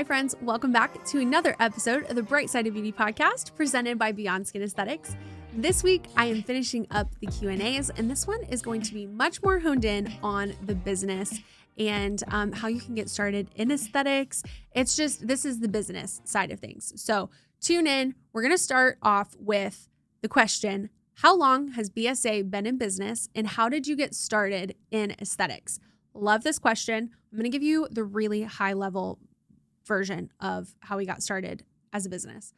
friends. Welcome back to another episode of the Bright Side of Beauty podcast presented by Beyond Skin Aesthetics. This week, I am finishing up the Q&As, and this one is going to be much more honed in on the business and how you can get started in aesthetics. This is the business side of things. So tune in. We're going to start off with the question, how long has BSA been in business and how did you get started in aesthetics? Love this question. I'm going to give you the really high level version of how we got started as a business.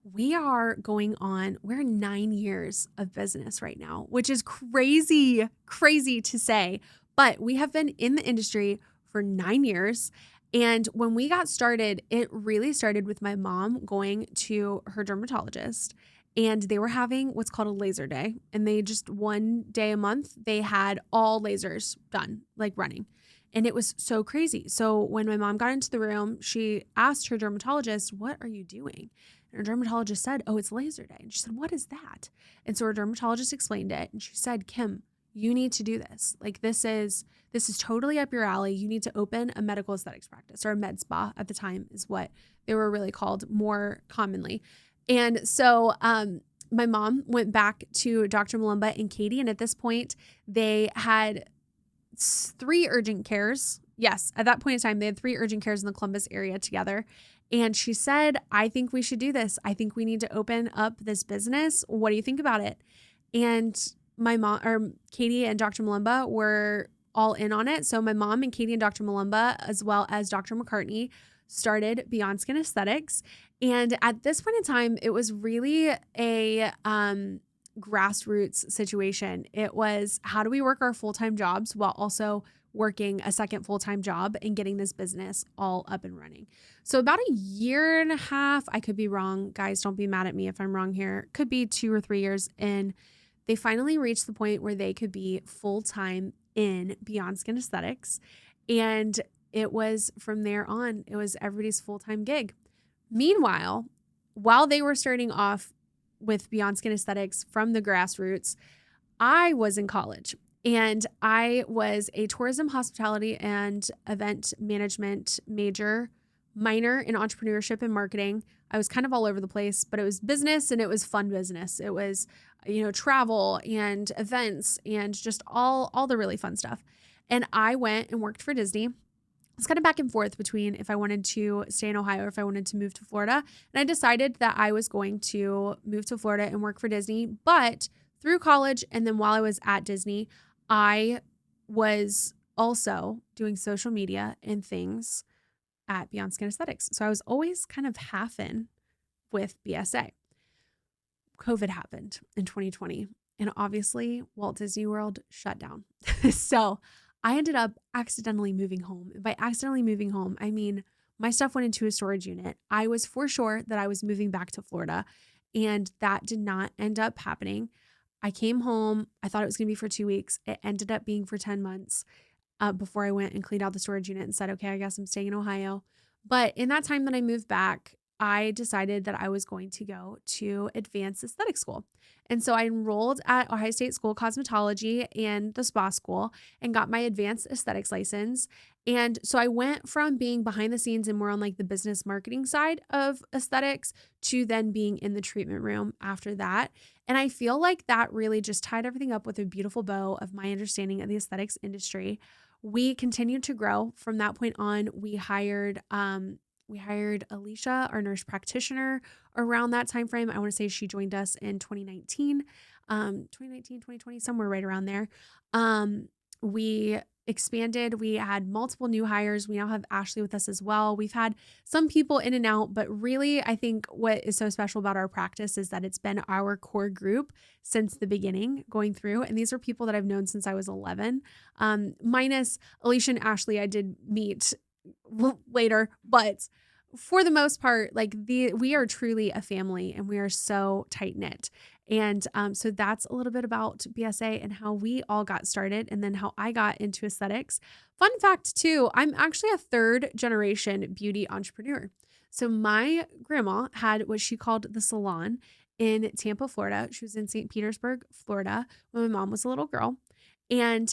We're 9 years of business right now, which is crazy to say, but we have been in the industry for 9 years. And when we got started, it really started with my mom going to her dermatologist, and they were having what's called a laser day. And they just one day a month, they had all lasers done, like running. And it was so crazy. So when my mom got into the room, she asked her dermatologist, "What are you doing?" And her dermatologist said, "Oh, it's laser day." And she said, "What is that?" And so her dermatologist explained it. And she said, "Kim, you need to do this. Like this is totally up your alley. You need to open a medical aesthetics practice," or a med spa at the time is what they were really called more commonly. And so my mom went back to Dr. Malumba and Katie. And at this point, they had 3 urgent cares. Yes, at that point in time, they had 3 urgent cares in the Columbus area together. And she said, "I think we should do this. I think we need to open up this business. What do you think about it?" And my mom, or Katie and Dr. Malumba, were all in on it. So my mom and Katie and Dr. Malumba, as well as Dr. McCartney, started Beyond Skin Aesthetics. And at this point in time, it was really a grassroots situation. It was, how do we work our full-time jobs while also working a second full-time job and getting this business all up and running? So about a year and a half, I could be wrong. Guys, don't be mad at me if I'm wrong here. Could be 2 or 3 years in. They finally reached the point where they could be full-time in Beyond Skin Aesthetics. And it was from there on, it was everybody's full-time gig. Meanwhile, while they were starting off with Beyond Skin Aesthetics from the grassroots, I was in college and I was a tourism, hospitality, and event management minor in entrepreneurship and marketing. I was kind of all over the place, but it was business and it was fun business. It was, travel and events and just all the really fun stuff. And I went and worked for Disney. It's kind of back and forth between if I wanted to stay in Ohio or if I wanted to move to Florida. And I decided that I was going to move to Florida and work for Disney. But through college and then while I was at Disney, I was also doing social media and things at Beyond Skin Aesthetics. So I was always kind of half in with BSA. COVID happened in 2020. And obviously, Walt Disney World shut down. So I ended up accidentally moving home. And by accidentally moving home, I mean my stuff went into a storage unit. I was for sure that I was moving back to Florida, and that did not end up happening. I came home. I thought it was going to be for 2 weeks. It ended up being for 10 months before I went and cleaned out the storage unit and said, okay, I guess I'm staying in Ohio. But in that time that I moved back, I decided that I was going to go to advanced aesthetic school. And so I enrolled at Ohio State School of Cosmetology and the spa school and got my advanced aesthetics license. And so I went from being behind the scenes and more on like the business marketing side of aesthetics to then being in the treatment room after that. And I feel like that really just tied everything up with a beautiful bow of my understanding of the aesthetics industry. We continued to grow from that point on. We hired Alicia, our nurse practitioner, around that time frame. I want to say she joined us in 2019, 2020, somewhere right around there. We expanded. We had multiple new hires. We now have Ashley with us as well. We've had some people in and out, but really, I think what is so special about our practice is that it's been our core group since the beginning going through. And these are people that I've known since I was 11, minus Alicia and Ashley I did meet later, but for the most part, we are truly a family and we are so tight knit. And so that's a little bit about BSA and how we all got started and then how I got into aesthetics. Fun fact too, I'm actually a 3rd generation beauty entrepreneur. So my grandma had what she called the salon in Tampa, Florida. She was in St. Petersburg, Florida when my mom was a little girl. And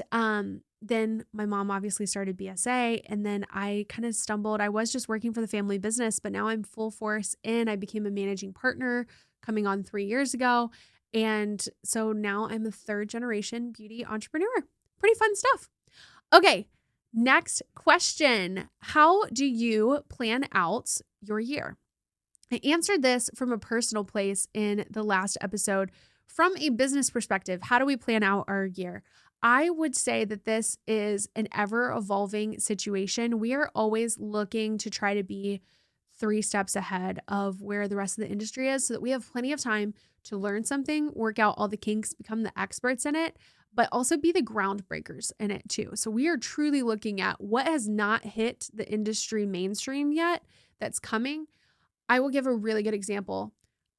then my mom obviously started BSA, and then I kind of stumbled. I was just working for the family business, but now I'm full force in. I became a managing partner coming on 3 years ago. And so now I'm a third generation beauty entrepreneur. Pretty fun stuff. Okay, next question. How do you plan out your year? I answered this from a personal place in the last episode. From a business perspective, how do we plan out our year? I would say that this is an ever evolving situation. We are always looking to try to be 3 steps ahead of where the rest of the industry is so that we have plenty of time to learn something, work out all the kinks, become the experts in it, but also be the groundbreakers in it too. So we are truly looking at what has not hit the industry mainstream yet that's coming. I will give a really good example.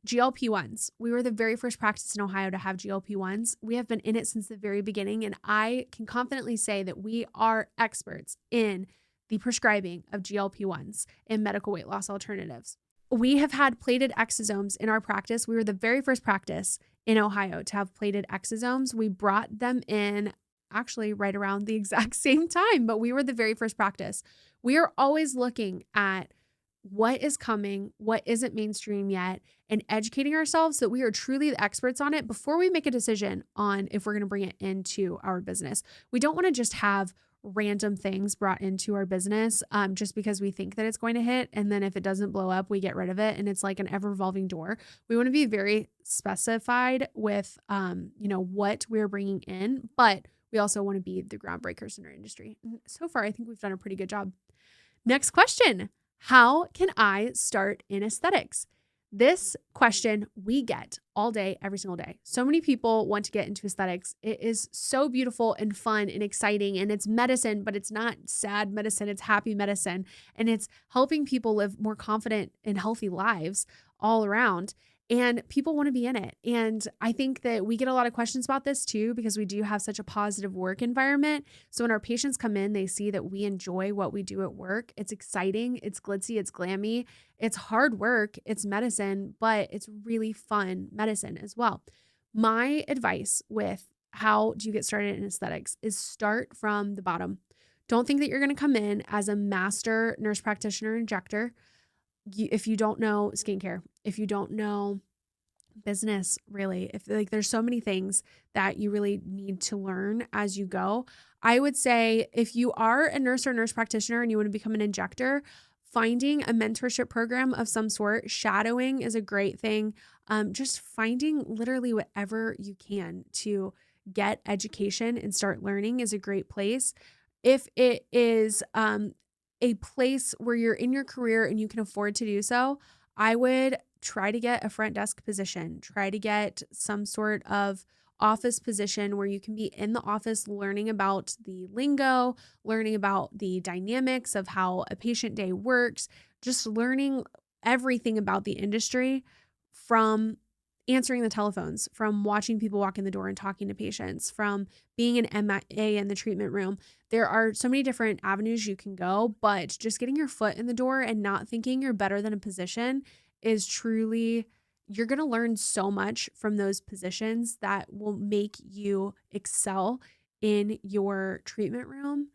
GLP-1s. We were the very first practice in Ohio to have GLP-1s. We have been in it since the very beginning, and I can confidently say that we are experts in the prescribing of GLP-1s and medical weight loss alternatives. We have had plated exosomes in our practice. We were the very first practice in Ohio to have plated exosomes. We brought them in actually right around the exact same time, but we were the very first practice. We are always looking at what is coming, what isn't mainstream yet, and educating ourselves so that we are truly the experts on it before we make a decision on if we're going to bring it into our business. We don't want to just have random things brought into our business just because we think that it's going to hit. And then if it doesn't blow up, we get rid of it. And it's like an ever evolving door. We want to be very specified with, what we're bringing in, but we also want to be the groundbreakers in our industry. And so far, I think we've done a pretty good job. Next question. How can I start in aesthetics? This question we get all day, every single day. So many people want to get into aesthetics. It is so beautiful and fun and exciting, and it's medicine, but it's not sad medicine. It's happy medicine, and it's helping people live more confident and healthy lives all around. And people want to be in it. And I think that we get a lot of questions about this too, because we do have such a positive work environment. So when our patients come in, they see that we enjoy what we do at work. It's exciting, it's glitzy, it's glammy, it's hard work, it's medicine, but it's really fun medicine as well. My advice with how do you get started in aesthetics is start from the bottom. Don't think that you're going to come in as a master nurse practitioner injector. If you don't know skincare, if you don't know business, really, if there's so many things that you really need to learn as you go. I would say if you are a nurse or nurse practitioner and you want to become an injector, finding a mentorship program of some sort, shadowing is a great thing. Just finding literally whatever you can to get education and start learning is a great place. If it is, a place where you're in your career and you can afford to do so, I would try to get a front desk position, try to get some sort of office position where you can be in the office learning about the lingo, learning about the dynamics of how a patient day works, just learning everything about the industry from answering the telephones, from watching people walk in the door and talking to patients, from being an MA in the treatment room. There are so many different avenues you can go, but just getting your foot in the door and not thinking you're better than a position is truly, you're going to learn so much from those positions that will make you excel in your treatment room.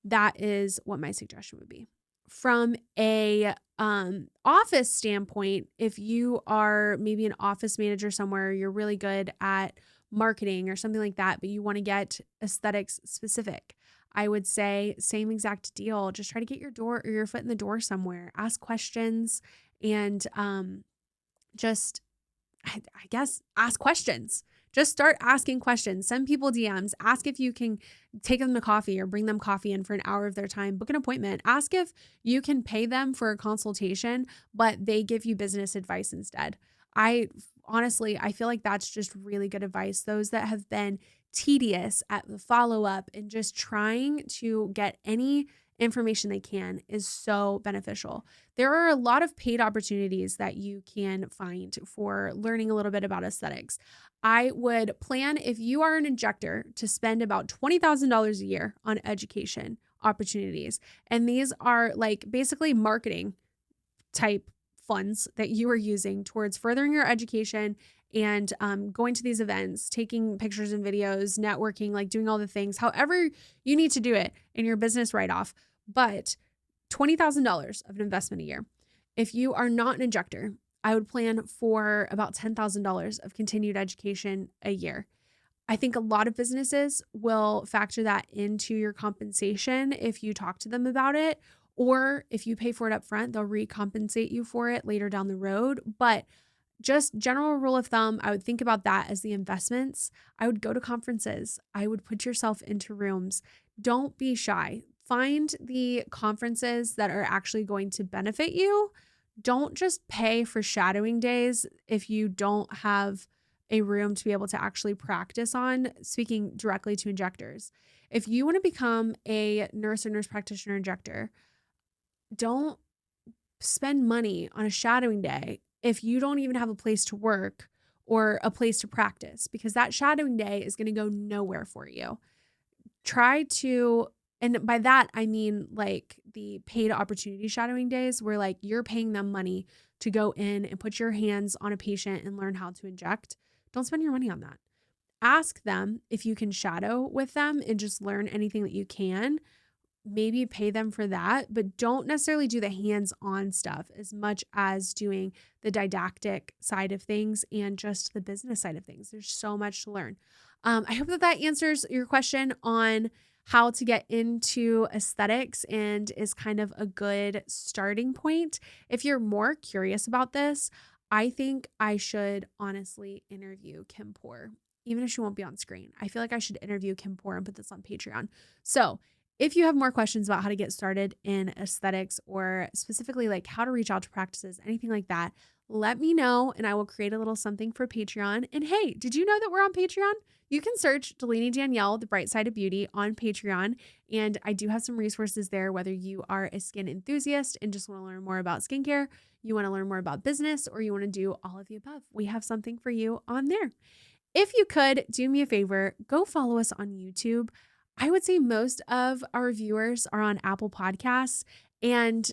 That is what my suggestion would be. From a office standpoint, if you are maybe an office manager somewhere, you're really good at marketing or something like that, but you want to get aesthetics specific, I would say same exact deal. Just try to get your foot in the door somewhere. Ask questions and I guess ask questions. Just start asking questions. Send people DMs. Ask if you can take them to coffee or bring them coffee in for an hour of their time. Book an appointment. Ask if you can pay them for a consultation, but they give you business advice instead. I feel like that's just really good advice. Those that have been tedious at the follow-up and just trying to get any information they can is so beneficial. There are a lot of paid opportunities that you can find for learning a little bit about aesthetics. I would plan, if you are an injector, to spend about $20,000 a year on education opportunities. And these are like basically marketing type funds that you are using towards furthering your education and going to these events, taking pictures and videos, networking, like doing all the things, however you need to do it in your business write-off. But $20,000 of an investment a year. If you are not an injector, I would plan for about $10,000 of continued education a year. I think a lot of businesses will factor that into your compensation if you talk to them about it, or if you pay for it up front, they'll recompensate you for it later down the road. But just general rule of thumb, I would think about that as the investments. I would go to conferences. I would put yourself into rooms. Don't be shy. Find the conferences that are actually going to benefit you. Don't just pay for shadowing days if you don't have a room to be able to actually practice on, speaking directly to injectors. If you want to become a nurse or nurse practitioner injector, don't spend money on a shadowing day if you don't even have a place to work or a place to practice, because that shadowing day is going to go nowhere for you. Try to, and by that, I mean like the paid opportunity shadowing days where like you're paying them money to go in and put your hands on a patient and learn how to inject. Don't spend your money on that. Ask them if you can shadow with them and just learn anything that you can. Maybe pay them for that, but don't necessarily do the hands-on stuff as much as doing the didactic side of things and just the business side of things. There's so much to learn. I hope that answers your question on how to get into aesthetics and is kind of a good starting point. If you're more curious about this, I think I should honestly interview Kim Poor, even if she won't be on screen. I feel like I should interview Kim Poor and put this on Patreon. So if you have more questions about how to get started in aesthetics, or specifically like how to reach out to practices, anything like that, let me know and I will create a little something for Patreon. And hey, did you know that we're on Patreon? You can search Delaney Danielle, The Bright Side of Beauty on Patreon. And I do have some resources there, whether you are a skin enthusiast and just want to learn more about skincare, you want to learn more about business, or you want to do all of the above. We have something for you on there. If you could do me a favor, go follow us on YouTube. I would say most of our viewers are on Apple Podcasts, and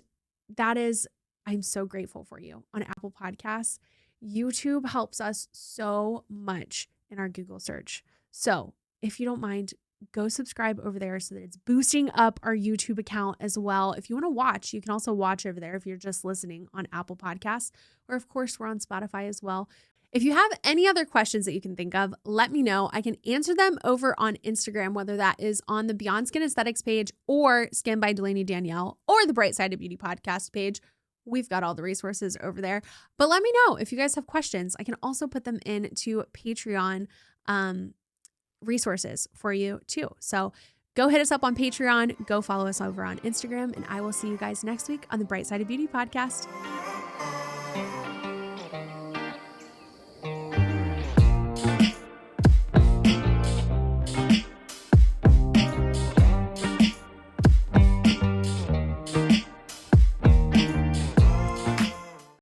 that is, I'm so grateful for you on Apple Podcasts. YouTube helps us so much in our Google search. So if you don't mind, go subscribe over there so that it's boosting up our YouTube account as well. If you want to watch, you can also watch over there if you're just listening on Apple Podcasts, or of course, we're on Spotify as well. If you have any other questions that you can think of, let me know. I can answer them over on Instagram, whether that is on the Beyond Skin Aesthetics page or Skin by Delaney Danielle or the Bright Side of Beauty podcast page. We've got all the resources over there. But let me know if you guys have questions. I can also put them into Patreon resources for you too. So go hit us up on Patreon, go follow us over on Instagram, and I will see you guys next week on the Bright Side of Beauty podcast.